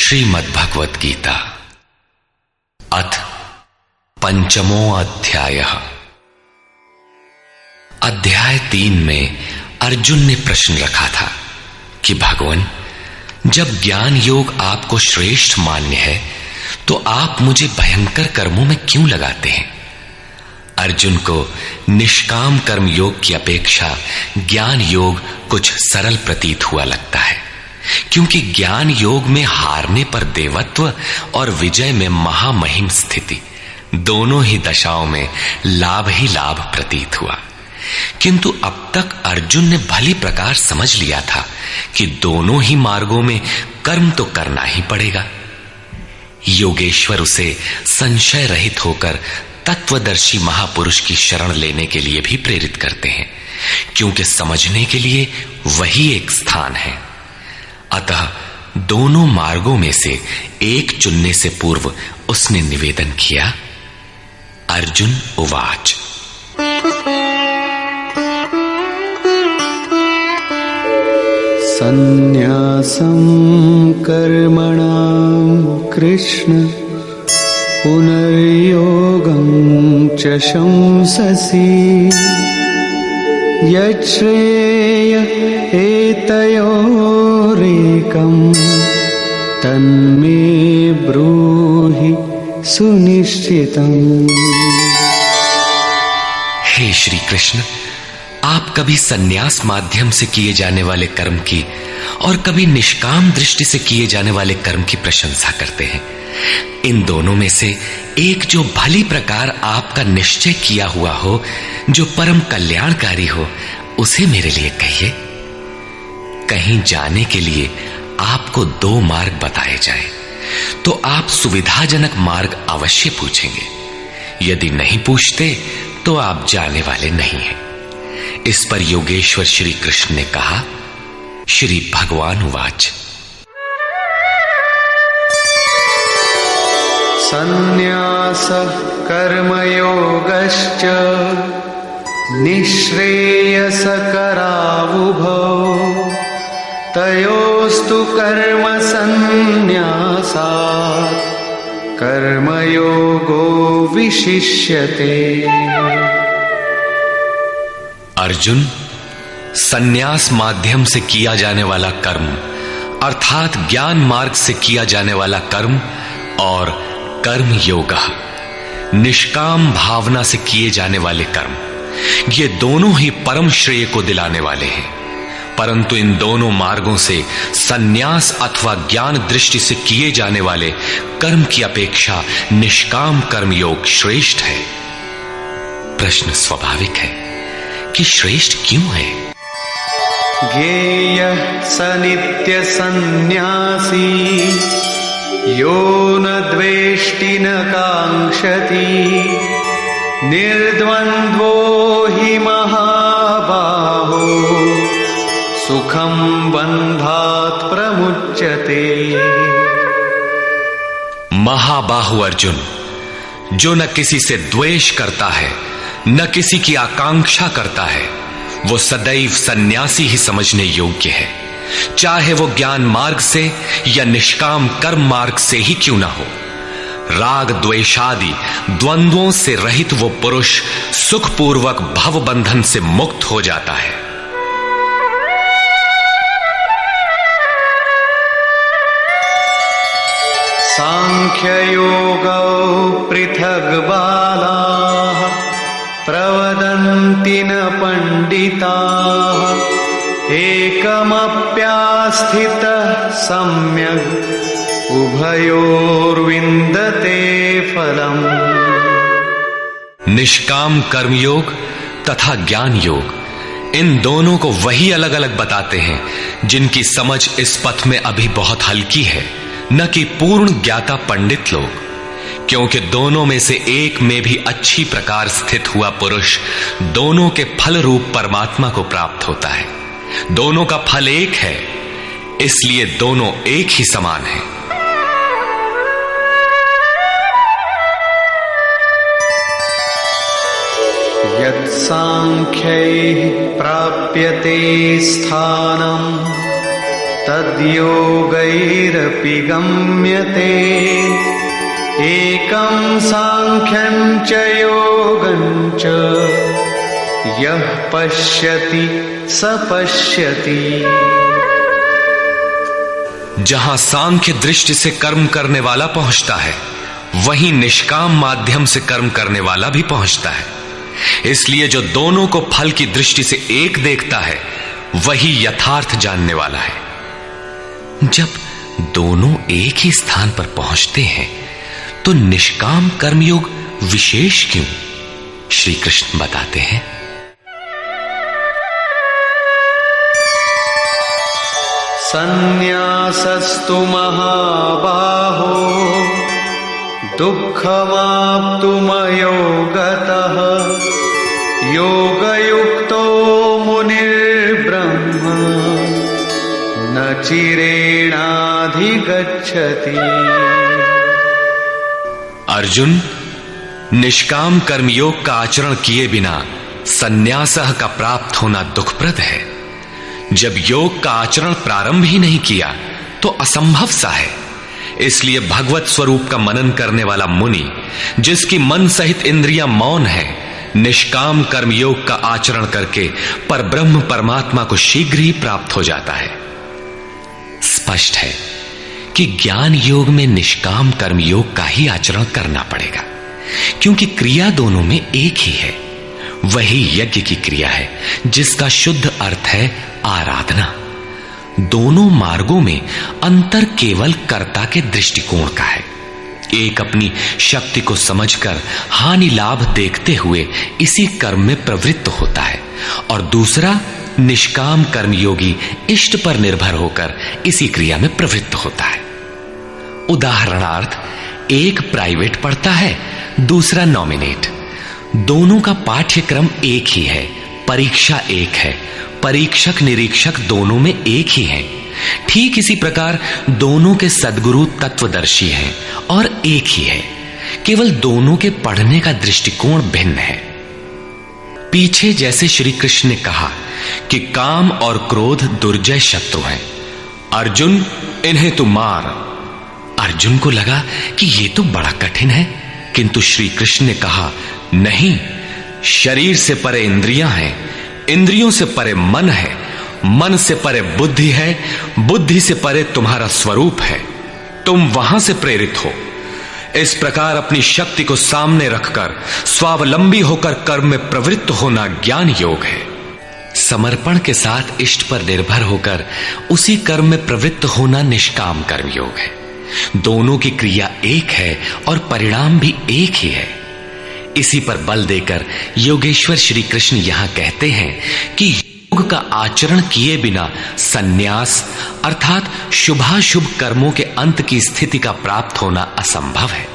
श्रीमद्भगवत गीता अथ पंचमो अध्यायः। अध्याय 3 में अर्जुन ने प्रश्न रखा था कि भगवान, जब ज्ञान योग आपको श्रेष्ठ मान्य है तो आप मुझे भयंकर कर्मों में क्यों लगाते हैं। अर्जुन को निष्काम कर्म योग की अपेक्षा ज्ञान योग कुछ सरल प्रतीत हुआ लगता है, क्योंकि ज्ञान योग में हारने पर देवत्व और विजय में महामहिम स्थिति, दोनों ही दशाओं में लाभ ही लाभ प्रतीत हुआ। किंतु अब तक अर्जुन ने भली प्रकार समझ लिया था कि दोनों ही मार्गों में कर्म तो करना ही पड़ेगा। योगेश्वर उसे संशय रहित होकर तत्वदर्शी महापुरुष की शरण लेने के लिए भी प्रेरित करते हैं, क्योंकि समझने के लिए वही एक स्थान है। अतः दोनों मार्गों में से एक चुनने से पूर्व उसने निवेदन किया। अर्जुन उवाच। सन्न्यासं कर्मणां कृष्ण पुनर्योगं च शंससि यच्छ्रेय एतयोरेकं तन्मे ब्रूहि सुनिश्चितम्। हे श्री कृष्ण, आप कभी सन्यास माध्यम से किए जाने वाले कर्म की और कभी निष्काम दृष्टि से किए जाने वाले कर्म की प्रशंसा करते हैं। इन दोनों में से एक जो भली प्रकार आपका निश्चय किया हुआ हो, जो परम कल्याणकारी हो, उसे मेरे लिए कहिए। कहीं जाने के लिए आपको 2 मार्ग बताए जाए तो आप सुविधाजनक मार्ग अवश्य पूछेंगे। यदि नहीं पूछते तो आप जाने वाले नहीं हैं। इस पर योगेश्वर श्री कृष्ण ने कहा। श्री भगवान उवाच। सन्न्यासः कर्मयोगश्च निःश्रेयसकरावुभौ तयोस्तु कर्म सन्न्यासात् कर्मयोगो विशिष्यते। अर्जुन, सन्यास माध्यम से किया जाने वाला कर्म अर्थात ज्ञान मार्ग से किया जाने वाला कर्म और कर्म योग निष्काम भावना से किए जाने वाले कर्म, ये दोनों ही परम श्रेय को दिलाने वाले हैं। परंतु इन दोनों मार्गों से सन्यास अथवा ज्ञान दृष्टि से किए जाने वाले कर्म की अपेक्षा निष्काम कर्म योग श्रेष्ठ है। प्रश्न स्वाभाविक है कि श्रेष्ठ क्यों है। ज्ञेयः स नित्य सन्न्यासी यो न द्वेष्टि न कांक्षति निर्द्वन्द्वो हि महाबाहो सुखं बन्धात् प्रमुच्यते। महाबाहु अर्जुन, जो न किसी से द्वेष करता है न किसी की आकांक्षा करता है, वो सदैव सन्यासी ही समझने योग्य है, चाहे वो ज्ञान मार्ग से या निष्काम कर्म मार्ग से ही क्यों ना हो। राग द्वेषादि द्वंद्वों से रहित वो पुरुष सुखपूर्वक भव बंधन से मुक्त हो जाता है। सांख्ययोगौ पृथग् बालाः प्रवदन्ति न पंडिताः एकमप्यास्थितः सम्यग् उभयोर्विन्दते फलम्। निष्काम कर्मयोग तथा ज्ञान योग, इन दोनों को वही अलग अलग बताते हैं जिनकी समझ इस पथ में अभी बहुत हल्की है, न कि पूर्ण ज्ञाता पंडित लोग। क्योंकि दोनों में से एक में भी अच्छी प्रकार स्थित हुआ पुरुष दोनों के फल रूप परमात्मा को प्राप्त होता है। दोनों का फल एक है, इसलिए दोनों एक ही समान हैं। यत्सांख्यैः प्राप्यते स्थानम् तद्योगैरपि गम्यते एकं सांख्यं च योगं च यः पश्यति स पश्यति। जहां सांख्य दृष्टि से कर्म करने वाला पहुंचता है, वहीं निष्काम माध्यम से कर्म करने वाला भी पहुंचता है। इसलिए जो दोनों को फल की दृष्टि से एक देखता है, वही यथार्थ जानने वाला है। जब दोनों एक ही स्थान पर पहुंचते हैं, तो निष्काम कर्मयोग विशेष क्यों? श्री कृष्ण बताते हैं, संन्यासस्तु महाबाहो दुःखमाप्तुमयो गतः योगयुक्तो मुनिर्ब्रह्म न चिरेणाधिगच्छति। अर्जुन, निष्काम कर्मयोग का आचरण किए बिना संन्यासः का प्राप्त होना दुखप्रद है। जब योग का आचरण प्रारंभ ही नहीं किया तो असंभव सा है। इसलिए भगवत स्वरूप का मनन करने वाला मुनि, जिसकी मन सहित इंद्रियां मौन है, निष्काम कर्मयोग का आचरण करके परब्रह्म परमात्मा को शीघ्र ही प्राप्त हो जाता है। स्पष्ट है कि ज्ञान योग में निष्काम कर्मयोग का ही आचरण करना पड़ेगा, क्योंकि क्रिया दोनों में एक ही है। वही यज्ञ की क्रिया है, जिसका शुद्ध अर्थ है आराधना। दोनों मार्गों में अंतर केवल कर्ता के दृष्टिकोण का है। एक अपनी शक्ति को समझकर हानि लाभ देखते हुए इसी कर्म में प्रवृत्त होता है, और दूसरा निष्काम कर्मयोगी इष्ट पर निर्भर होकर इसी क्रिया में प्रवृत्त होता है। उदाहरणार्थ, एक प्राइवेट पढ़ता है, दूसरा नॉमिनेट। दोनों का पाठ्यक्रम एक ही है, परीक्षा एक है, परीक्षक निरीक्षक दोनों में एक ही है। ठीक इसी प्रकार दोनों के सद्गुरु तत्वदर्शी हैं और एक ही है, केवल दोनों के पढ़ने का दृष्टिकोण भिन्न है। पीछे जैसे श्री कृष्ण ने कहा कि काम और क्रोध दुर्जय शत्रु हैं, अर्जुन इन्हें तू मार। अर्जुन को लगा कि ये तो बड़ा कठिन है, किंतु श्री कृष्ण ने कहा, नहीं, शरीर से परे इंद्रियां हैं, इंद्रियों से परे मन है, मन से परे बुद्धि है, बुद्धि से परे तुम्हारा स्वरूप है। तुम वहां से प्रेरित हो। इस प्रकार अपनी शक्ति को सामने रखकर स्वावलंबी होकर कर्म में प्रवृत्त होना ज्ञान योग है। समर्पण के साथ इष्ट पर निर्भर होकर उसी कर्म में प्रवृत्त होना निष्काम कर्म योग है। दोनों की क्रिया एक है और परिणाम भी एक ही है। इसी पर बल देकर योगेश्वर श्री कृष्ण यहां कहते हैं कि योग का आचरण किए बिना संन्यास अर्थात शुभाशुभ कर्मों के अंत की स्थिति का प्राप्त होना असंभव है।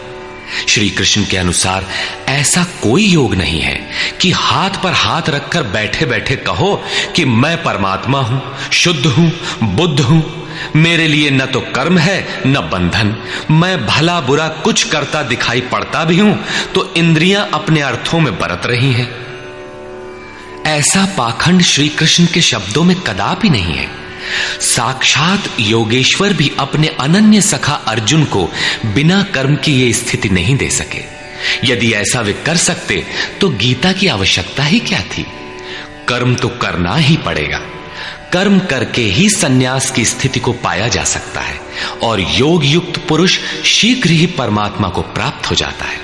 श्री कृष्ण के अनुसार ऐसा कोई योग नहीं है कि हाथ पर हाथ रखकर बैठे बैठे कहो कि मैं परमात्मा हूं, शुद्ध हूं, बुद्ध हूं, मेरे लिए न तो कर्म है न बंधन, मैं भला बुरा कुछ करता दिखाई पड़ता भी हूं तो इंद्रियां अपने अर्थों में बरत रही हैं। ऐसा पाखंड श्री कृष्ण के शब्दों में कदापि नहीं है। साक्षात योगेश्वर भी अपने अनन्य सखा अर्जुन को बिना कर्म की ये स्थिति नहीं दे सके। यदि ऐसा वे कर सकते तो गीता की आवश्यकता ही क्या थी। कर्म तो करना ही पड़ेगा। कर्म करके ही संन्यास की स्थिति को पाया जा सकता है और योग युक्त पुरुष शीघ्र ही परमात्मा को प्राप्त हो जाता है।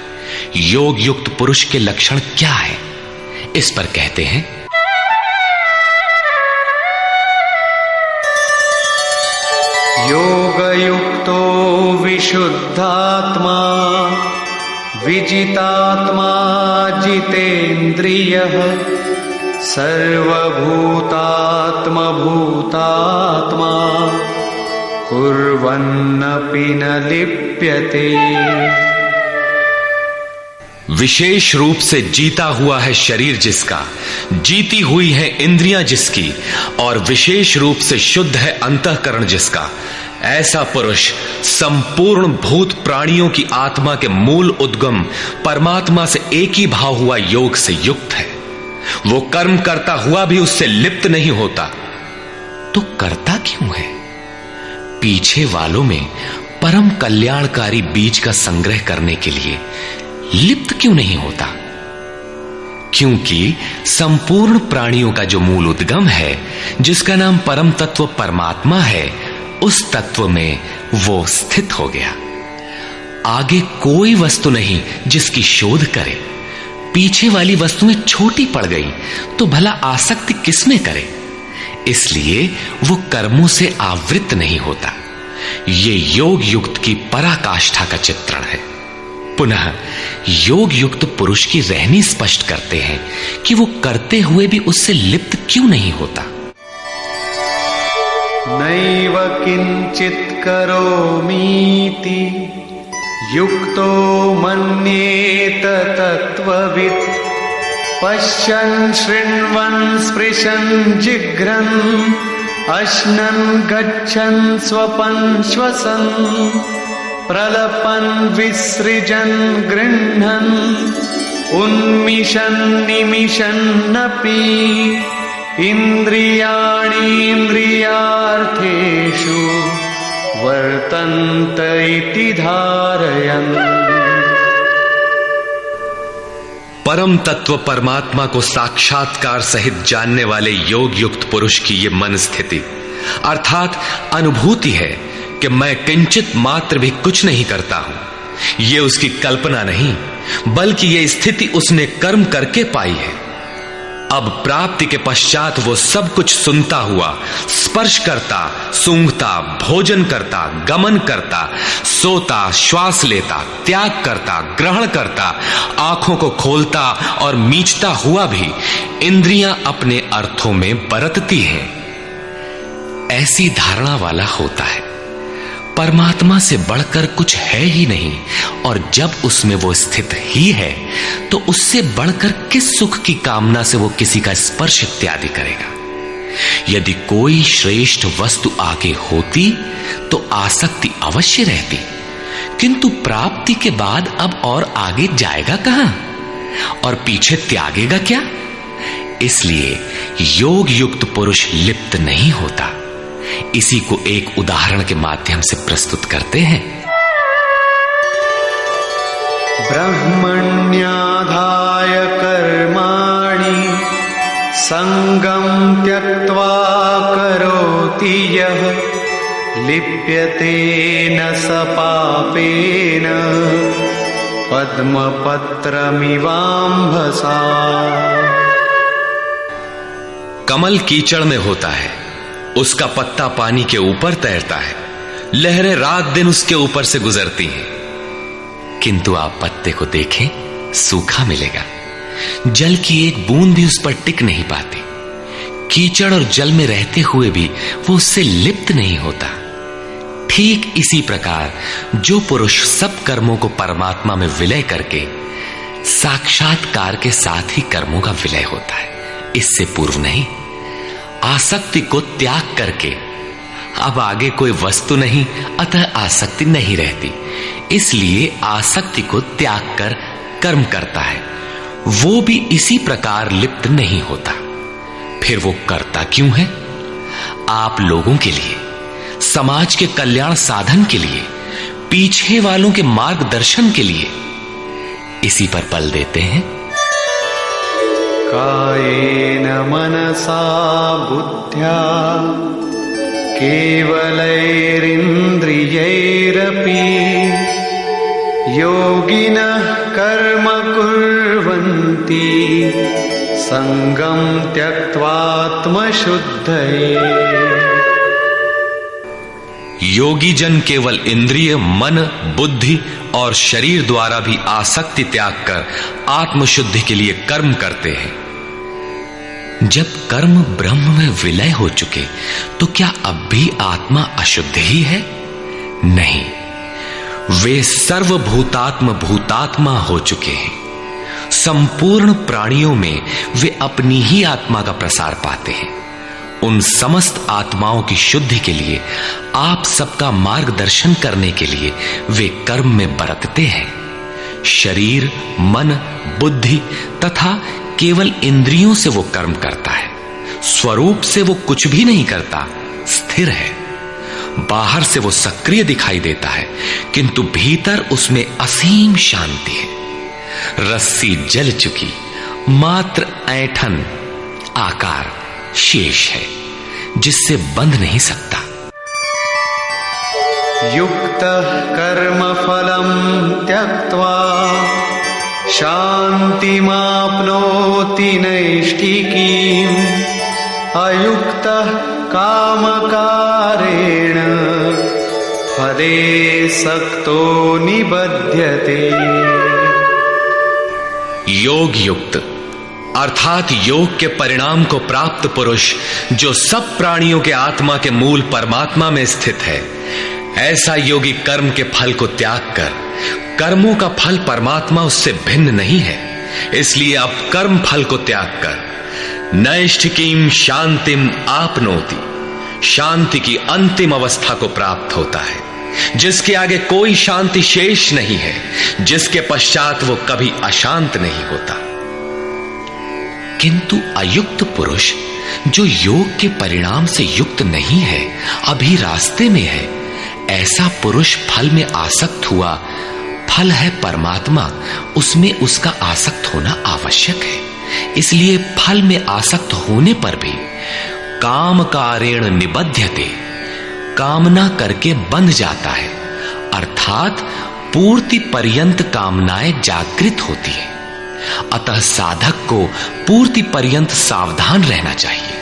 योग युक्त पुरुष के लक्षण क्या है, इस पर कहते हैं, योगयुक्तो विशुद्धात्मा विजितात्मा जितेन्द्रियः सर्वभूतात्मा भूतात्मा कुर्वन्नपि न लिप्यते। विशेष रूप से जीता हुआ है शरीर जिसका, जीती हुई है इंद्रियां जिसकी, और विशेष रूप से शुद्ध है अंतःकरण जिसका, ऐसा पुरुष संपूर्ण भूत प्राणियों की आत्मा के मूल उद्गम परमात्मा से एक ही भाव हुआ योग से युक्त है। वो कर्म करता हुआ भी उससे लिप्त नहीं होता। तो करता क्यों है? पीछे वालों में परम कल्याणकारी बीज का संग्रह करने के लिए लिप्त क्यों नहीं होता? क्योंकि संपूर्ण प्राणियों का जो मूल उद्गम है, जिसका नाम परम तत्व परमात्मा है, उस तत्व में वो स्थित हो गया। आगे कोई वस्तु नहीं जिसकी शोध करे। पीछे वाली वस्तुएं छोटी पड़ गई तो भला आसक्ति किसमें करे? इसलिए वो कर्मों से आवृत नहीं होता। ये योग युक्त की पराकाष्ठा का चित्रण है। पुनः योग युक्त पुरुष की रहनी स्पष्ट करते हैं कि वो करते हुए भी उससे लिप्त क्यों नहीं होता। नैव किंचित करोमीति युक्तो मन्येत तत्त्ववित् पश्यन् शृण्वन् स्पृशन् जिघ्रन् अश्नन् गच्छन् स्वपन् श्वसन् प्रलपन् विसृजन् गृह्णन् उन्मिषन् निमिषन्नपि इन्द्रियाणीन्द्रियार्थेषु वर्तन्त इति धारयन्। परम तत्व परमात्मा को साक्षात्कार सहित जानने वाले योग युक्त पुरुष की ये मन स्थिति अर्थात अनुभूति है कि मैं किंचित मात्र भी कुछ नहीं करता हूं। ये उसकी कल्पना नहीं, बल्कि ये स्थिति उसने कर्म करके पाई है। अब प्राप्ति के पश्चात वो सब कुछ सुनता हुआ, स्पर्श करता, सूंघता, भोजन करता, गमन करता, सोता, श्वास लेता, त्याग करता, ग्रहण करता, आंखों को खोलता और मीचता हुआ भी इंद्रियां अपने अर्थों में बरतती हैं। ऐसी धारणा वाला होता है परमात्मा से बढ़कर कुछ है ही नहीं, और जब उसमें वो स्थित ही है तो उससे बढ़कर किस सुख की कामना से वो किसी का स्पर्श इत्यादि करेगा। यदि कोई श्रेष्ठ वस्तु आगे होती तो आसक्ति अवश्य रहती, किंतु प्राप्ति के बाद अब और आगे जाएगा कहां और पीछे त्यागेगा क्या? इसलिए योग युक्त पुरुष लिप्त नहीं होता। इसी को एक उदाहरण के माध्यम से प्रस्तुत करते हैं। ब्रह्मण्याधाय कर्माणि संगं त्यक्त्वा करोति यः लिप्यते न स पापेन पद्मपत्रमिवाम्भसा। कमल कीचड़ में होता है, उसका पत्ता पानी के ऊपर तैरता है, लहरें रात दिन उसके ऊपर से गुजरती हैं, किंतु आप पत्ते को देखें सूखा मिलेगा। जल की एक बूंद भी उस पर टिक नहीं पाती। कीचड़ और जल में रहते हुए भी वो उससे लिप्त नहीं होता। ठीक इसी प्रकार जो पुरुष सब कर्मों को परमात्मा में विलय करके साक्षात्कार के साथ ही कर्मों का विलय होता है, इससे पूर्व नहीं। आसक्ति को त्याग करके अब आगे कोई वस्तु नहीं, अतः आसक्ति नहीं रहती, इसलिए आसक्ति को त्याग कर कर्म करता है। वो भी इसी प्रकार लिप्त नहीं होता। फिर वो करता क्यों है? आप लोगों के लिए, समाज के कल्याण साधन के लिए, पीछे वालों के मार्गदर्शन के लिए। इसी पर बल देते हैं। कायेन मनसा बुद्ध्या केवलैरिन्द्रियैरपि योगिनः कर्म कुर्वन्ति संगं त्यक्त्वात्मशुद्धये। योगी जन केवल इंद्रिय, मन, बुद्धि और शरीर द्वारा भी आसक्ति त्याग कर आत्मशुद्धि के लिए कर्म करते हैं। जब कर्म ब्रह्म में विलय हो चुके तो क्या अब भी आत्मा अशुद्ध ही है? नहीं, वे सर्वभूतात्म भूतात्मा हो चुके हैं। संपूर्ण प्राणियों में वे अपनी ही आत्मा का प्रसार पाते हैं। उन समस्त आत्माओं की शुद्धि के लिए, आप सबका मार्गदर्शन करने के लिए वे कर्म में बरतते हैं। शरीर, मन, बुद्धि तथा केवल इंद्रियों से वो कर्म करता है। स्वरूप से वो कुछ भी नहीं करता, स्थिर है। बाहर से वो सक्रिय दिखाई देता है, किंतु भीतर उसमें असीम शांति है। रस्सी जल चुकी, मात्र ऐंठन आकार शेष है, जिससे बंध नहीं सकता। युक्तः कर्मफलं त्यक्त्वा शान्तिमाप्नोति नैष्ठिकीम् अयुक्तः कामकारेण फले सक्तो निबध्यते। योग युक्त अर्थात योग के परिणाम को प्राप्त पुरुष जो सब प्राणियों के आत्मा के मूल परमात्मा में स्थित है, ऐसा योगी कर्म के फल को त्याग कर, कर्मों का फल परमात्मा उससे भिन्न नहीं है, इसलिए अब कर्म फल को त्याग कर नैष्ठिकीम शांतिम आपनोति, शांति की अंतिम अवस्था को प्राप्त होता है, जिसके आगे कोई शांति शेष नहीं है, जिसके पश्चात वो कभी अशांत नहीं होता। किंतु अयुक्त पुरुष जो योग के परिणाम से युक्त नहीं है, अभी रास्ते में है, ऐसा पुरुष फल में आसक्त हुआ। फल है परमात्मा, उसमें उसका आसक्त होना आवश्यक है, इसलिए फल में आसक्त होने पर भी काम कारेण निबध्यते, कामना करके बंध जाता है, अर्थात पूर्ति पर्यंत कामनाएं जागृत होती है। अतः साधक को पूर्ति पर्यंत सावधान रहना चाहिए।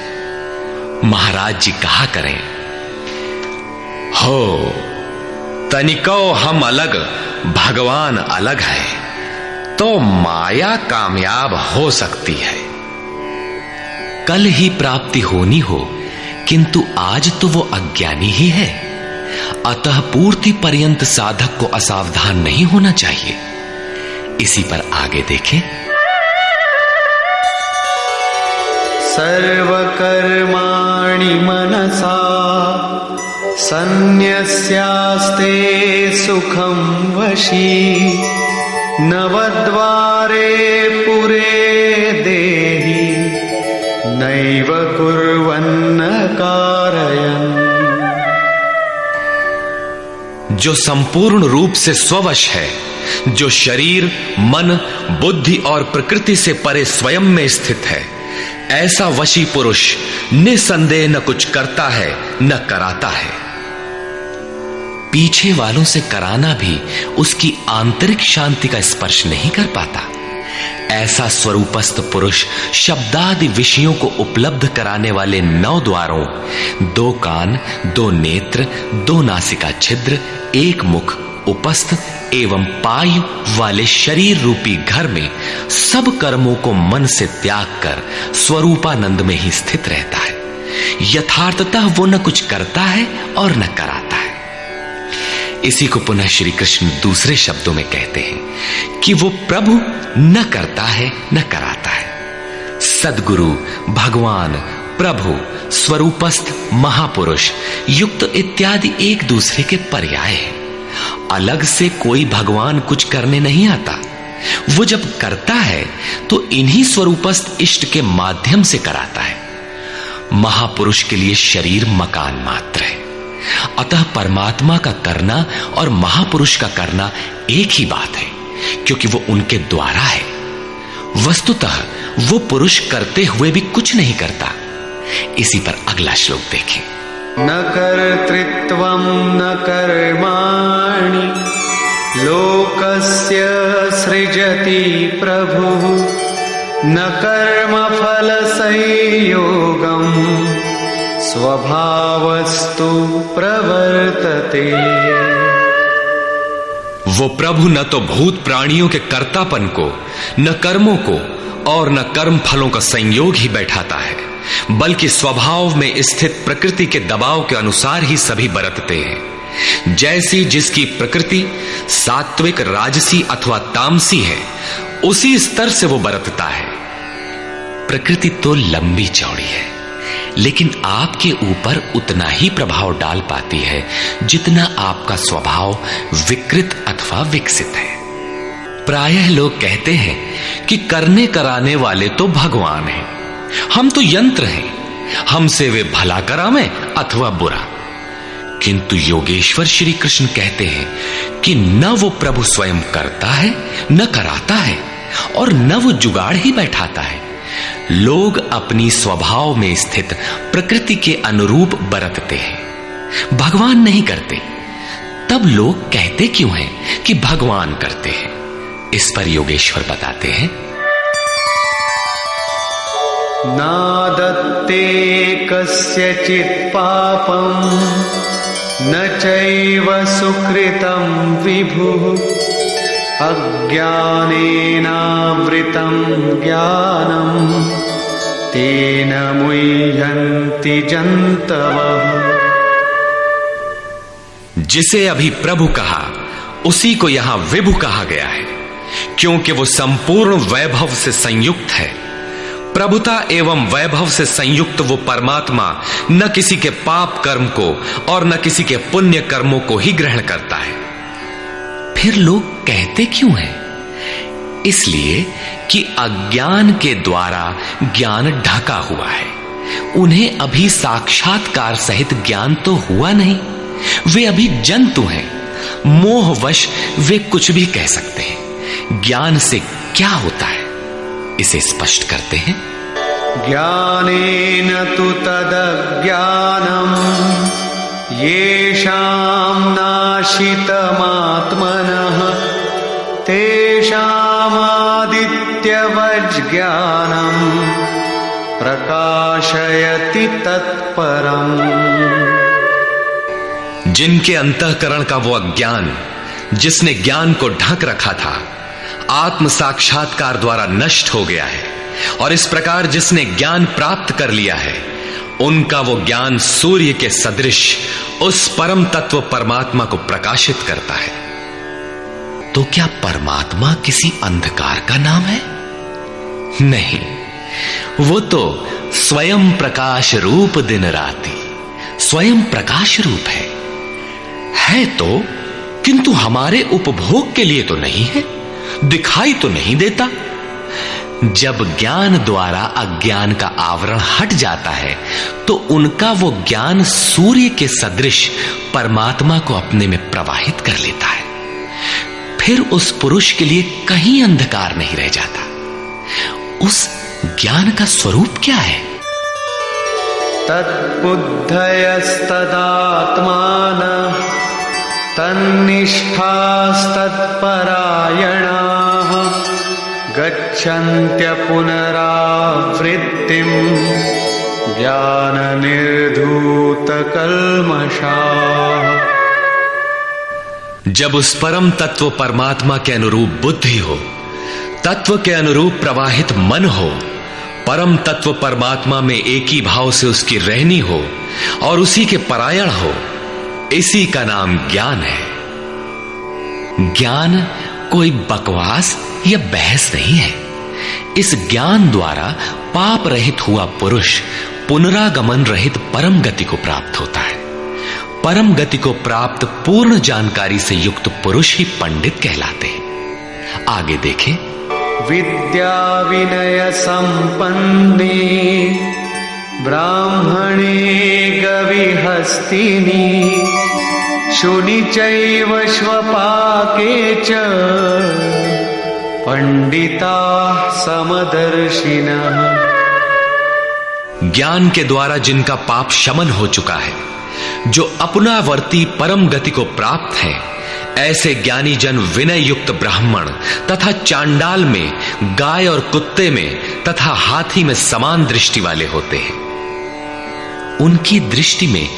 महाराज जी कहा करें, हो तनिको हम अलग, भगवान अलग है, तो माया कामयाब हो सकती है। कल ही प्राप्ति होनी हो, किंतु आज तो वो अज्ञानी ही है, अतः पूर्ति पर्यंत साधक को असावधान नहीं होना चाहिए। इसी पर आगे देखें। सर्वकर्माणि मनसा सन्न्यस्यास्ते सुखं वशी नवद्वारे पुरे देहि नैव कुर्वन्न कारयन्। जो संपूर्ण रूप से स्ववश है, जो शरीर, मन, बुद्धि और प्रकृति से परे स्वयं में स्थित है, ऐसा वशी पुरुष निसंदेह न कुछ करता है न कराता है। पीछे वालों से कराना भी उसकी आंतरिक शांति का स्पर्श नहीं कर पाता। ऐसा स्वरूपस्थ पुरुष शब्दादि विषयों को उपलब्ध कराने वाले 9 द्वारों, 2 कान, 2 नेत्र, 2 नासिका छिद्र, 1 मुख, उपस्थ एवं पायु वाले शरीर रूपी घर में सब कर्मों को मन से त्याग कर स्वरूपानंद में ही स्थित रहता है। यथार्थतः वो न कुछ करता है और न कराता है। इसी को पुनः श्री कृष्ण दूसरे शब्दों में कहते हैं कि वो प्रभु न करता है न कराता है। सद्गुरु, भगवान, प्रभु, स्वरूपस्थ, महापुरुष, युक्त इत्यादि एक दूसरे के पर्याय हैं। अलग से कोई भगवान कुछ करने नहीं आता। वो जब करता है तो इन्हीं स्वरूपस्थ इष्ट के माध्यम से कराता है। महापुरुष के लिए शरीर मकान मात्र है, अतः परमात्मा का करना और महापुरुष का करना एक ही बात है, क्योंकि वो उनके द्वारा है। वस्तुतः वो पुरुष करते हुए भी कुछ नहीं करता। इसी पर अगला श्लोक देखें। न कर्तृत्वं न कर्माणि लोकस्य सृजति प्रभुः न कर्मफलसंयोगं स्वभावस्तु प्रवर्तते। वो प्रभु न तो भूत प्राणियों के कर्तापन को, न कर्मों को और न कर्म फलों का संयोग ही बैठाता है, बल्कि स्वभाव में स्थित प्रकृति के दबाव के अनुसार ही सभी बरतते हैं। जैसी जिसकी प्रकृति सात्विक, राजसी अथवा तामसी है, उसी स्तर से वो बरतता है। प्रकृति तो लंबी चौड़ी है, लेकिन आपके ऊपर उतना ही प्रभाव डाल पाती है जितना आपका स्वभाव विकृत अथवा विकसित है। प्रायः लोग कहते हैं कि करने कराने वाले तो भगवान हैं, हम तो यंत्र हैं, हमसे वे भला करावें अथवा बुरा। किंतु योगेश्वर श्री कृष्ण कहते हैं कि न वो प्रभु स्वयं करता है, न कराता है, और न वो जुगाड़ ही बैठाता है। लोग अपनी स्वभाव में स्थित प्रकृति के अनुरूप बरतते हैं, भगवान नहीं करते। तब लोग कहते क्यों हैं कि भगवान करते हैं? इस पर योगेश्वर बताते हैं, नादत्ते कस्यचित् पापं न चैव सुकृतं विभुः अज्ञानेनावृतं ज्ञानं तेन मुह्यन्ति जन्तवः। जिसे अभी प्रभु कहा उसी को यहां विभु कहा गया है, क्योंकि वो संपूर्ण वैभव से संयुक्त है। प्रभुता एवं वैभव से संयुक्त वो परमात्मा न किसी के पाप कर्म को और न किसी के पुण्य कर्मों को ही ग्रहण करता है। फिर लोग कहते क्यों हैं? इसलिए कि अज्ञान के द्वारा ज्ञान ढका हुआ है। उन्हें अभी साक्षात्कार सहित ज्ञान तो हुआ नहीं। वे अभी जंतु हैं। मोहवश वे कुछ भी कह सकते हैं। ज्ञान से क्या होता है, इसे स्पष्ट करते हैं। ज्ञानेन तु तदज्ञानम् येषां नाशितमात्मनः तेषामादित्यवज्ज्ञानम् प्रकाशयति तत्परम्। जिनके अंतःकरण का वो अज्ञान जिसने ज्ञान को ढक रखा था, आत्म साक्षात्कार द्वारा नष्ट हो गया है, और इस प्रकार जिसने ज्ञान प्राप्त कर लिया है, उनका वो ज्ञान सूर्य के सदृश उस परम तत्व परमात्मा को प्रकाशित करता है। तो क्या परमात्मा किसी अंधकार का नाम है? नहीं, वो तो स्वयं प्रकाश रूप दिन राति स्वयं प्रकाश रूप है तो, किंतु हमारे उपभोग के लिए तो नहीं है, दिखाई तो नहीं देता। जब ज्ञान द्वारा अज्ञान का आवरण हट जाता है तो उनका वो ज्ञान सूर्य के सदृश परमात्मा को अपने में प्रवाहित कर लेता है। फिर उस पुरुष के लिए कहीं अंधकार नहीं रह जाता। उस ज्ञान का स्वरूप क्या है? तद्बुद्धयस्तदात्मानः तन्निष्ठास्तत्परायणाः गच्छन्त्य पुनरावृत्तिं ज्ञाननिर्धूतकल्मषाः। जब उस परम तत्व परमात्मा के अनुरूप बुद्धि हो, तत्व के अनुरूप प्रवाहित मन हो, परम तत्व परमात्मा में एक ही भाव से उसकी रहनी हो और उसी के परायण हो, इसी का नाम ज्ञान है। ज्ञान कोई बकवास या बहस नहीं है। इस ज्ञान द्वारा पाप रहित हुआ पुरुष पुनरागमन रहित परम गति को प्राप्त होता है। परम गति को प्राप्त पूर्ण जानकारी से युक्त पुरुष ही पंडित कहलाते हैं। आगे देखें। विद्या विनय संपन्ने ब्राह्मणे गविहस्तिनि शुनि चैव श्वपाके च पंडिताः समदर्शिनः। ज्ञान के द्वारा जिनका पाप शमन हो चुका है, जो अपनावर्ती परम गति को प्राप्त है, ऐसे ज्ञानी जन विनय युक्त ब्राह्मण तथा चांडाल में, गाय और कुत्ते में तथा हाथी में समान दृष्टि वाले होते हैं। उनकी दृष्टि में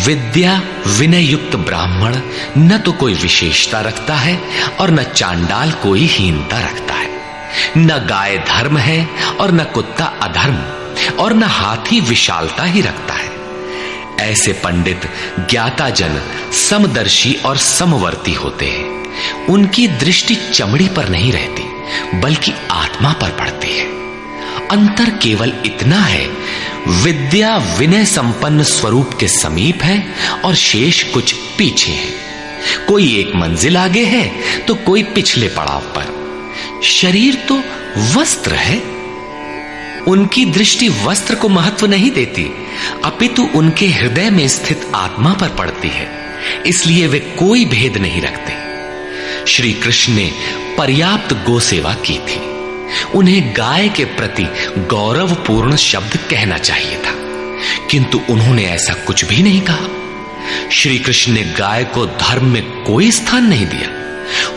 विद्या विनय युक्त ब्राह्मण न तो कोई विशेषता रखता है और न चांडाल कोई हीनता रखता है। न गाय धर्म है और न कुत्ता अधर्म, और न हाथी विशालता ही रखता है। ऐसे पंडित ज्ञाता जन समदर्शी और समवर्ती होते हैं। उनकी दृष्टि चमड़ी पर नहीं रहती, बल्कि आत्मा पर पड़ती है। अंतर केवल इतना है, विद्या विनय संपन्न स्वरूप के समीप है और शेष कुछ पीछे है। कोई एक मंजिल आगे है तो कोई पिछले पड़ाव पर। शरीर तो वस्त्र है, उनकी दृष्टि वस्त्र को महत्व नहीं देती, अपितु उनके हृदय में स्थित आत्मा पर पड़ती है, इसलिए वे कोई भेद नहीं रखते। श्री कृष्ण ने पर्याप्त गो सेवा की थी। उन्हें गाय के प्रति गौरवपूर्ण शब्द कहना चाहिए था, किंतु उन्होंने ऐसा कुछ भी नहीं कहा। श्री कृष्ण ने गाय को धर्म में कोई स्थान नहीं दिया।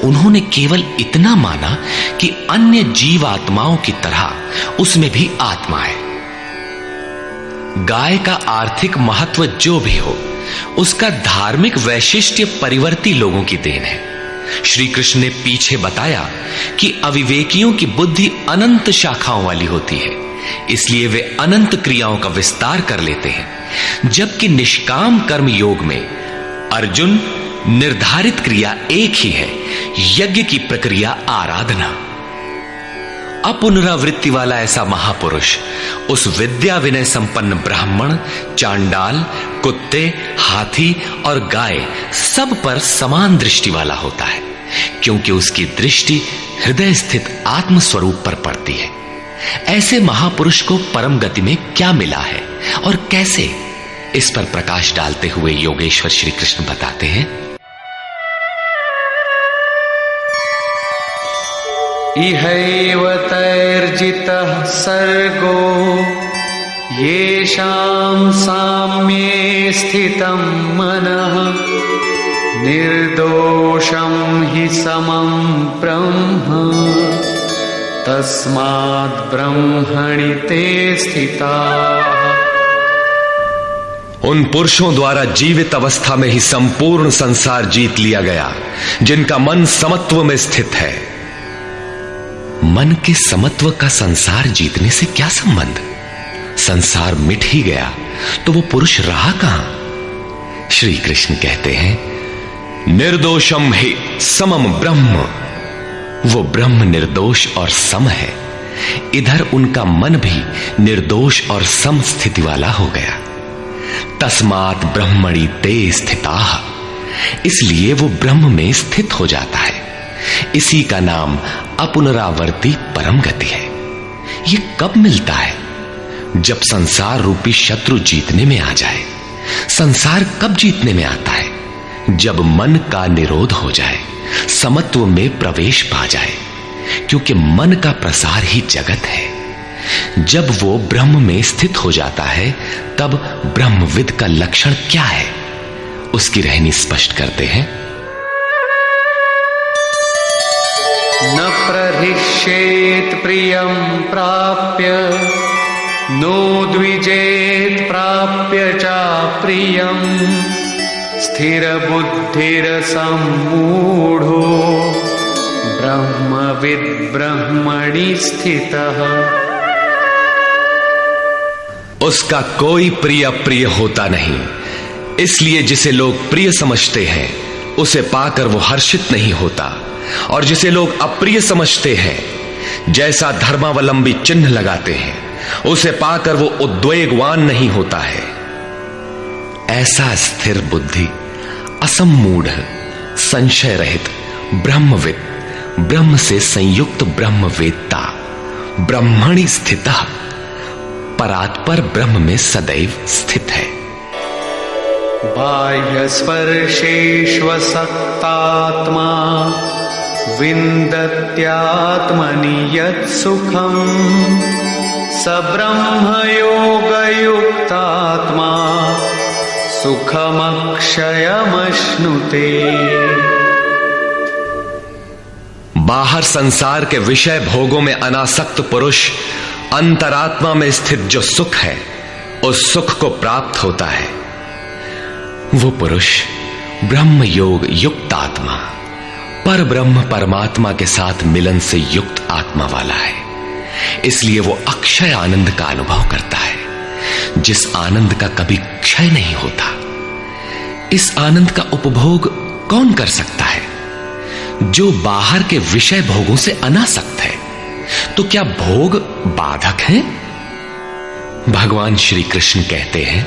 उन्होंने केवल इतना माना कि अन्य जीव आत्माओं की तरह उसमें भी आत्मा है। गाय का आर्थिक महत्व जो भी हो, उसका धार्मिक वैशिष्ट्य परिवर्ती लोगों की देन है। श्री कृष्ण ने पीछे बताया कि अविवेकियों की बुद्धि अनंत शाखाओं वाली होती है, इसलिए वे अनंत क्रियाओं का विस्तार कर लेते हैं, जबकि निष्काम कर्म योग में अर्जुन निर्धारित क्रिया एक ही है, यज्ञ की प्रक्रिया आराधना। अपुनरावृत्ति वाला ऐसा महापुरुष उस विद्या विनय संपन्न ब्राह्मण, चांडाल, कुत्ते, हाथी और गाय सब पर समान दृष्टि वाला होता है, क्योंकि उसकी दृष्टि हृदय स्थित आत्म स्वरूप पर पड़ती है। ऐसे महापुरुष को परम गति में क्या मिला है और कैसे, इस पर प्रकाश डालते हुए योगेश्वर श्री कृष्ण बताते हैं। इहैव तैर्जितः सर्गो येषां साम्ये स्थितं मनः निर्दोषं हि समं ब्रह्म तस्माद् ब्रह्मणि ते स्थिताः। उन पुरुषों द्वारा जीवित अवस्था में ही संपूर्ण संसार जीत लिया गया, जिनका मन समत्व में स्थित है। मन के समत्व का संसार जीतने से क्या संबंध? संसार मिट ही गया तो वो पुरुष रहा कहां? श्री कृष्ण कहते हैं, निर्दोषम हि समम ब्रह्म। वो ब्रह्म निर्दोष और सम है। इधर उनका मन भी निर्दोष और सम स्थिति वाला हो गया। तस्मात् ब्रह्मणि ते स्थिताः, इसलिए वो ब्रह्म में स्थित हो जाता है। इसी का नाम अपुनरावर्ती परम गति है। ये कब मिलता है? जब संसार रूपी शत्रु जीतने में आ जाए। संसार कब जीतने में आता है? जब मन का निरोध हो जाए, समत्व में प्रवेश पा जाए, क्योंकि मन का प्रसार ही जगत है। जब वो ब्रह्म में स्थित हो जाता है, तब ब्रह्मविद का लक्षण क्या है, उसकी रहनी स्पष्ट करते हैं। न प्रहिष्येत् प्रियं प्राप्य नो द्विजेत् प्राप्य च प्रियं स्थिरबुद्धिरसम्मूढो ब्रह्मविद् ब्रह्मणि स्थितः। उसका कोई प्रिय अप्रिय होता नहीं, इसलिए जिसे लोग प्रिय समझते हैं उसे पाकर वो हर्षित नहीं होता, और जिसे लोग अप्रिय समझते हैं, जैसा धर्मावलंबी चिन्ह लगाते हैं, उसे पाकर वो उद्वेगवान नहीं होता है। ऐसा स्थिर बुद्धि, असम्मूढ़, संशय रहित ब्रह्मविद, ब्रह्म से संयुक्त ब्रह्मवेत्ता, ब्रह्मणि स्थितः, परात्पर ब्रह्म में सदैव स्थित है। बाह्य स्पर्शेष्वसक्तात्मा विन्दत्यात्मनि यत् सुखं स ब्रह्मयोगयुक्तात्मा सुखमक्षयमश्नुते। बाहर संसार के विषय भोगों में अनासक्त पुरुष अंतरात्मा में स्थित जो सुख है, उस सुख को प्राप्त होता है। वो पुरुष ब्रह्म योग युक्त आत्मा, पर ब्रह्म परमात्मा के साथ मिलन से युक्त आत्मा वाला है। इसलिए वो अक्षय आनंद का अनुभव करता है, जिस आनंद का कभी क्षय नहीं होता। इस आनंद का उपभोग कौन कर सकता है? जो बाहर के विषय भोगों से अनासक्त है। तो क्या भोग बाधक हैं? भगवान श्री कृष्ण कहते हैं,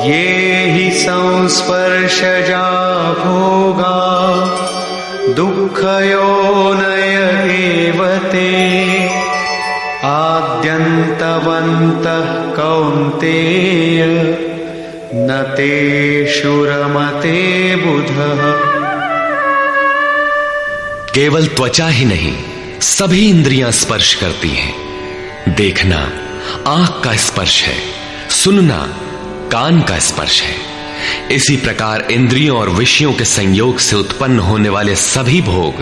ये हि संस्पर्शजा भोगा दुःखयोनय एव आद्यन्तवन्तः कौन्तेय न तेषु रमते बुधः। केवल त्वचा ही नहीं, सभी इंद्रियां स्पर्श करती हैं। देखना आंख का स्पर्श है, सुनना कान का स्पर्श है। इसी प्रकार इंद्रियों और विषयों के संयोग से उत्पन्न होने वाले सभी भोग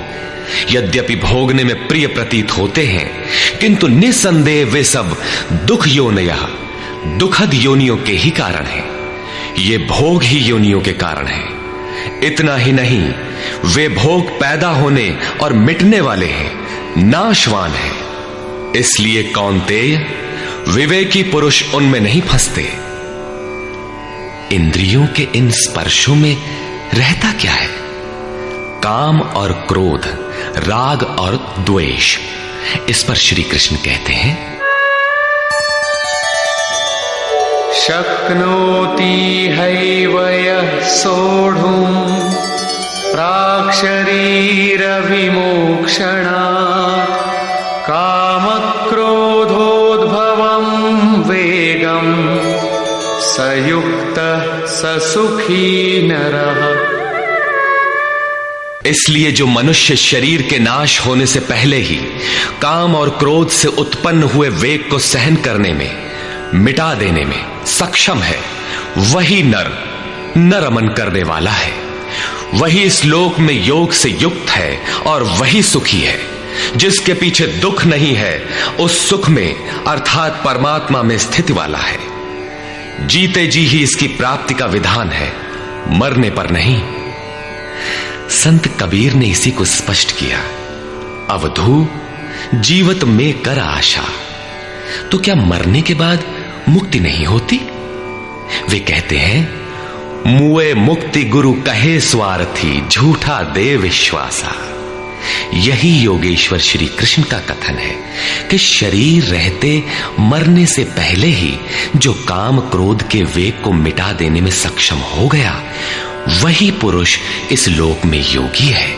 यद्यपि भोगने में प्रिय प्रतीत होते हैं, किंतु निसंदेह वे सब दुख योनयः, दुखद योनियों के ही कारण हैं। ये भोग ही योनियों के कारण हैं। इतना ही नहीं, वे भोग पैदा होने और मिटने वाले हैं, नाशवान हैं। इसलिए कौन्तेय, विवेकी पुरुष उनमें नहीं फंसते। इंद्रियों के इन स्पर्शों में रहता क्या है? काम और क्रोध, राग और द्वेष। इस पर श्री कृष्ण कहते हैं, शक्नोति हैव यः सोढुम् प्राक्शरीरविमोक्षणात् कामक्रोधोद्भवम् वेगम् स युक्तः स सुखी नरः। इसलिए जो मनुष्य शरीर के नाश होने से पहले ही काम और क्रोध से उत्पन्न हुए वेग को सहन करने में, मिटा देने में सक्षम है, वही नर रमन करने वाला है। वही इस लोक में योग से युक्त है और वही सुखी है। जिसके पीछे दुख नहीं है, उस सुख में अर्थात परमात्मा में स्थिति वाला है। जीते जी ही इसकी प्राप्ति का विधान है, मरने पर नहीं। संत कबीर ने इसी को स्पष्ट किया, अवधू जीवत में कर आशा। तो क्या मरने के बाद मुक्ति नहीं होती? वे कहते हैं, मुए मुक्ति गुरु कहे स्वार्थी, झूठा दे विश्वासा। यही योगेश्वर श्री कृष्ण का कथन है कि शरीर रहते मरने से पहले ही जो काम क्रोध के वेग को मिटा देने में सक्षम हो गया, वही पुरुष इस लोक में योगी है,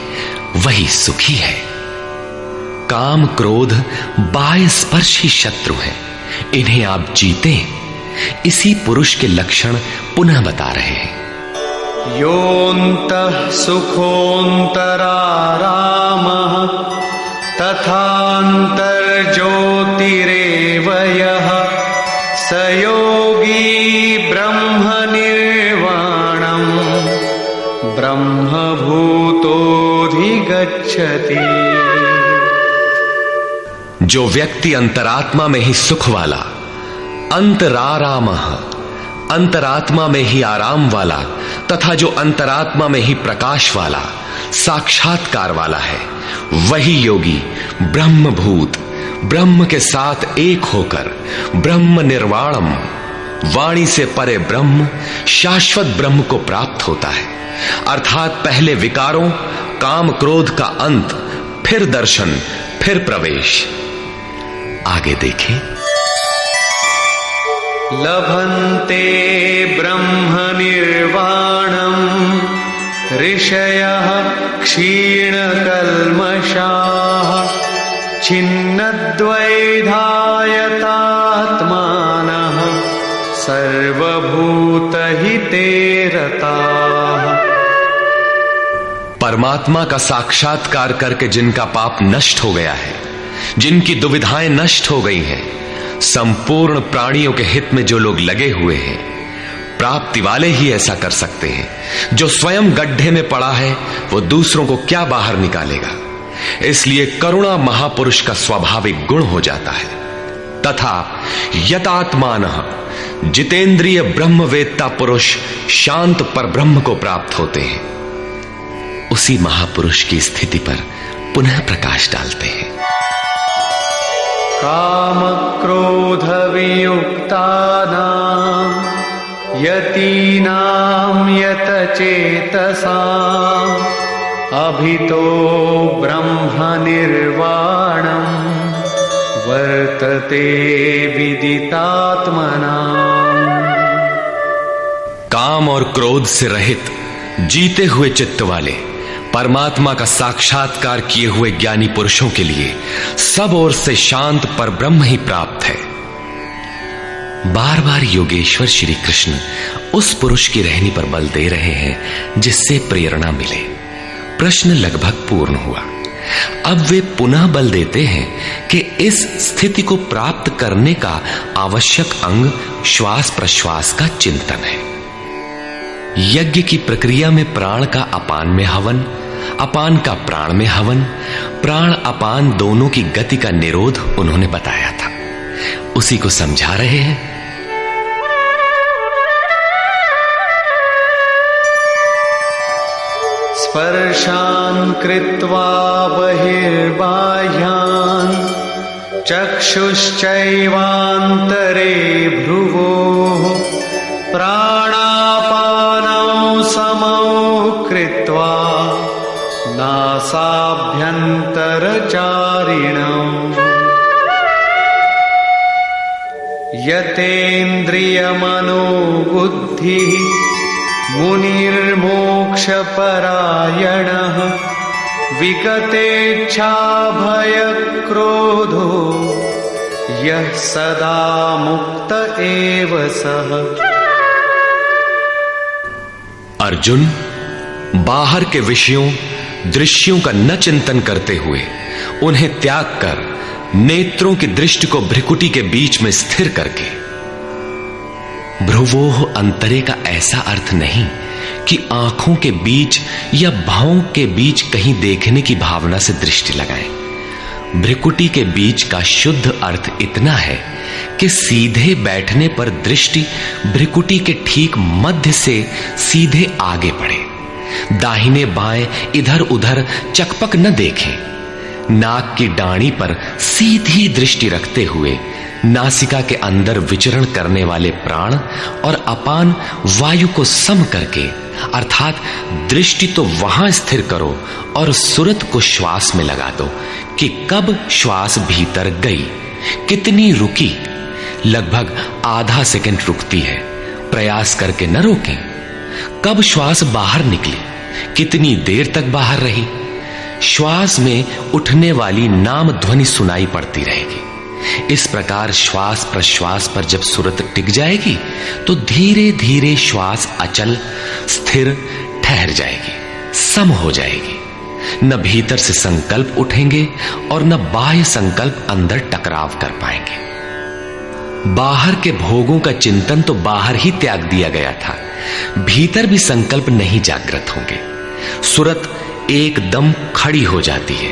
वही सुखी है। काम क्रोध बाह्य स्पर्श ही शत्रु है, इन्हें आप जीते। इसी पुरुष के लक्षण पुनः बता रहे हैं। योऽन्तः सुखोऽन्तरारामः तथान्तर्ज्योतिरेव यः स योगी ब्रह्मनिर्वाणम् ब्रह्मभूतोऽधिगच्छति। जो व्यक्ति अंतरात्मा में ही सुख वाला, अंतरारामः, अंतरात्मा में ही आराम वाला, तथा जो अंतरात्मा में ही प्रकाश वाला, साक्षात्कार वाला है, वही योगी ब्रह्मभूत, ब्रह्म के साथ एक होकर ब्रह्म निर्वाणम, वाणी से परे ब्रह्म, शाश्वत ब्रह्म को प्राप्त होता है। अर्थात पहले विकारों, काम क्रोध का अंत, फिर दर्शन, फिर प्रवेश। आगे देखें। लभन्ते ब्रह्मनिर्वाणम् ऋषयः क्षीणकल्मषाः छिन्नद्वैधायतात्मानः सर्वभूतहिते रताः। परमात्मा का साक्षात्कार करके जिनका पाप नष्ट हो गया है, जिनकी दुविधाएं नष्ट हो गई हैं, संपूर्ण प्राणियों के हित में जो लोग लगे हुए हैं, प्राप्ति वाले ही ऐसा कर सकते हैं। जो स्वयं गड्ढे में पड़ा है, वो दूसरों को क्या बाहर निकालेगा। इसलिए करुणा महापुरुष का स्वाभाविक गुण हो जाता है। तथा यतात्मानः, जितेंद्रिय ब्रह्मवेत्ता पुरुष शांत पर ब्रह्म को प्राप्त होते हैं। उसी महापुरुष की स्थिति पर पुनः प्रकाश डालते हैं। काम क्रोध वियुक्तानां यतीनां यतचेतसाम् अभितो ब्रह्मनिर्वाणं वर्तते विदितात्मनाम्। काम और क्रोध से रहित जीते हुए चित्त वाले, परमात्मा का साक्षात्कार किए हुए ज्ञानी पुरुषों के लिए सब ओर से शांत परब्रह्म ही प्राप्त है। बार बार योगेश्वर श्री कृष्ण उस पुरुष की रहनी पर बल दे रहे हैं जिससे प्रेरणा मिले। प्रश्न लगभग पूर्ण हुआ। अब वे पुनः बल देते हैं कि इस स्थिति को प्राप्त करने का आवश्यक अंग श्वास प्रश्वास का चिंतन है। यज्ञ की प्रक्रिया में प्राण का अपान में हवन, अपान का प्राण में हवन, प्राण अपान दोनों की गति का निरोध उन्होंने बताया था, उसी को समझा रहे हैं। स्पर्शान् कृत्वा बहिर्बाह्यान् चक्षुश्चैवान्तरे भ्रुवोः प्राणापानौ समौ कृत्वा नासाभ्यन्तरचारिणौ यतेन्द्रियमनोबुद्धिः मुनिर्मोक्षपरायणः विगतेच्छाभयक्रोधो यः सदा मुक्त एव सः। अर्जुन, बाहर के विषयों दृश्यों का न चिंतन करते हुए उन्हें त्याग कर नेत्रों की दृष्टि को भ्रिकुटी के बीच में स्थिर करके, भ्रुवोह अंतरे का ऐसा अर्थ नहीं कि आंखों के बीच या भावों के बीच कहीं देखने की भावना से दृष्टि लगाएं। भ्रिकुटी के बीच का शुद्ध अर्थ इतना है कि सीधे बैठने पर दृष्टि भ्रिकुटी के ठीक मध्य से सीधे आगे बढ़े, दाहिने बाएं इधर उधर चकपक न देखें। नाक की डाणी पर सीधी दृष्टि रखते हुए नासिका के अंदर विचरण करने वाले प्राण और अपान वायु को सम करके, अर्थात दृष्टि तो वहां स्थिर करो और सुरत को श्वास में लगा दो कि कब श्वास भीतर गई, कितनी रुकी। लगभग आधा सेकंड रुकती है, प्रयास करके न रोकें। कब श्वास बाहर निकली, कितनी देर तक बाहर रही। श्वास में उठने वाली नाम ध्वनि सुनाई पड़ती रहेगी। इस प्रकार श्वास प्रश्वास पर जब सुरत टिक जाएगी तो धीरे धीरे श्वास अचल स्थिर ठहर जाएगी, सम हो जाएगी। न भीतर से संकल्प उठेंगे और न बाह्य संकल्प अंदर टकराव कर पाएंगे। बाहर के भोगों का चिंतन तो बाहर ही त्याग दिया गया था, भीतर भी संकल्प नहीं जागृत होंगे। सुरत एकदम खड़ी हो जाती है,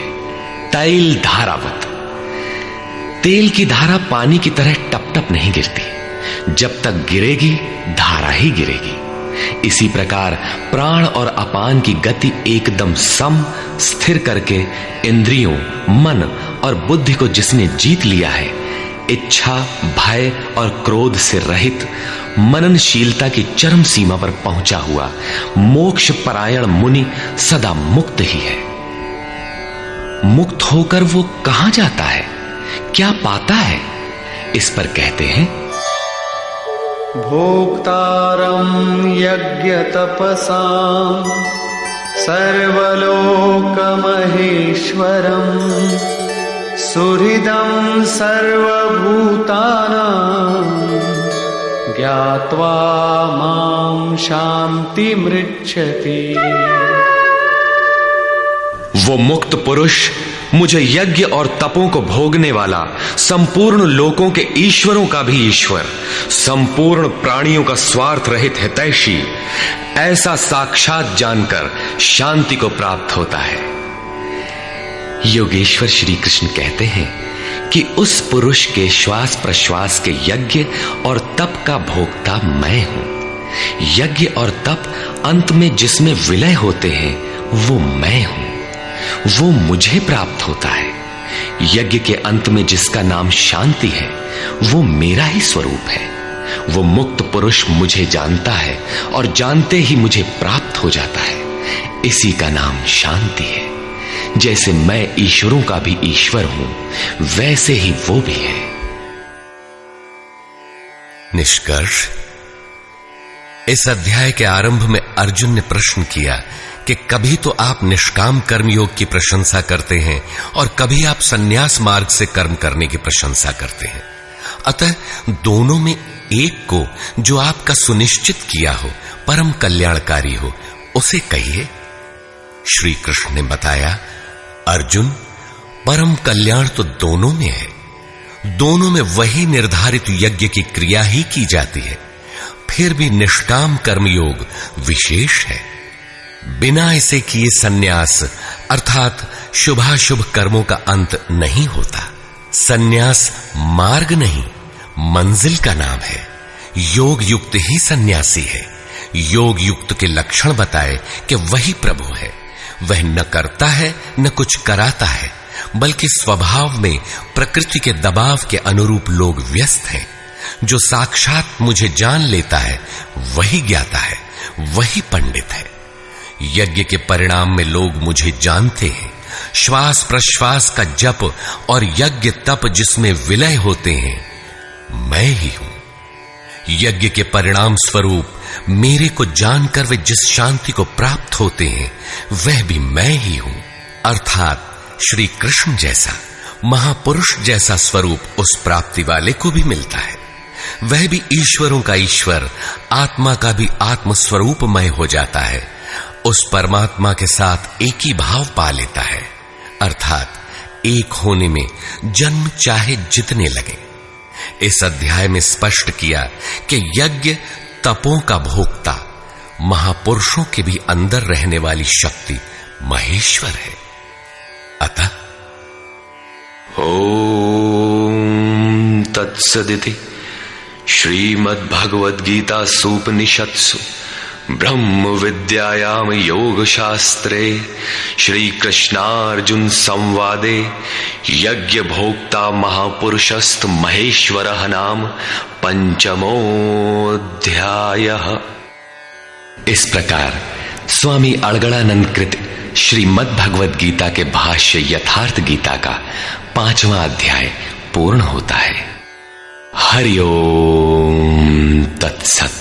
तैल धारावत। तेल की धारा पानी की तरह टप टप नहीं गिरती, जब तक गिरेगी धारा ही गिरेगी। इसी प्रकार प्राण और अपान की गति एकदम सम स्थिर करके इंद्रियों, मन और बुद्धि को जिसने जीत लिया है, इच्छा, भय और क्रोध से रहित, मननशीलता की चरम सीमा पर पहुंचा हुआ मोक्ष परायण मुनि सदा मुक्त ही है। मुक्त होकर वो कहां जाता है, क्या पाता है, इस पर कहते हैं भोक्तारं यज्ञ तपसां सर्वलोकमहेश्वरं सुहृदं सर्वभूतानां ज्ञात्वा मां शान्तिमृच्छति। वो मुक्त पुरुष मुझे यज्ञ और तपों को भोगने वाला, संपूर्ण लोकों के ईश्वरों का भी ईश्वर, संपूर्ण प्राणियों का स्वार्थ रहित हितैषी, ऐसा साक्षात जानकर शांति को प्राप्त होता है। योगेश्वर श्री कृष्ण कहते हैं कि उस पुरुष के श्वास प्रश्वास के यज्ञ और तप का भोक्ता मैं हूं। यज्ञ और तप अंत में जिसमें विलय होते हैं वो मैं हूं, वो मुझे प्राप्त होता है। यज्ञ के अंत में जिसका नाम शांति है वो मेरा ही स्वरूप है। वो मुक्त पुरुष मुझे जानता है और जानते ही मुझे प्राप्त हो जाता है। इसी का नाम शांति है। जैसे मैं ईश्वरों का भी ईश्वर हूं, वैसे ही वो भी है। निष्कर्ष, इस अध्याय के आरंभ में अर्जुन ने प्रश्न किया कि कभी तो आप निष्काम कर्मयोग की प्रशंसा करते हैं और कभी आप संन्यास मार्ग से कर्म करने की प्रशंसा करते हैं। अतः दोनों में एक को जो आपका सुनिश्चित किया हो, परम कल्याणकारी हो, उसे कहिए। श्री कृष्ण ने बताया, अर्जुन, परम कल्याण तो दोनों में है। दोनों में वही निर्धारित यज्ञ की क्रिया ही की जाती है। फिर भी निष्काम कर्मयोग विशेष है। बिना इसे किए सन्यास अर्थात शुभाशुभ कर्मों का अंत नहीं होता। सन्यास मार्ग नहीं, मंजिल का नाम है। योग युक्त ही सन्यासी है। योग युक्त के लक्षण बताए कि वही प्रभु है। वह न करता है न कुछ कराता है, बल्कि स्वभाव में प्रकृति के दबाव के अनुरूप लोग व्यस्त हैं। जो साक्षात मुझे जान लेता है वही ज्ञाता है, वही पंडित है। यज्ञ के परिणाम में लोग मुझे जानते हैं। श्वास प्रश्वास का जप और यज्ञ तप जिसमें विलय होते हैं, मैं ही हूं। यज्ञ के परिणाम स्वरूप मेरे को जानकर वे जिस शांति को प्राप्त होते हैं, वह भी मैं ही हूं। अर्थात श्री कृष्ण जैसा महापुरुष जैसा स्वरूप उस प्राप्ति वाले को भी मिलता है। वह भी ईश्वरों का ईश्वर, आत्मा का भी आत्म स्वरूपमय हो जाता है। उस परमात्मा के साथ एक ही भाव पा लेता है। अर्थात एक होने में जन्म चाहे जितने लगे। इस अध्याय में स्पष्ट किया कि यज्ञ तपों का भोक्ता, महापुरुषों के भी अंदर रहने वाली शक्ति महेश्वर है। अतः ओम तत्सदिति श्रीमद्भगवद्गीतासु उपनिषत्सु ब्रह्म विद्यायाम योग शास्त्रे श्री कृष्णार्जुन संवादे यज्ञ भोक्ता महापुरुषस्त महेश्वरः नाम पंचमोऽध्यायः। इस प्रकार स्वामी अड़गड़ानंद कृत श्रीमद् भगवद गीता के भाष्य यथार्थ गीता का 5वां अध्याय पूर्ण होता है। हरि ओम तत्सत।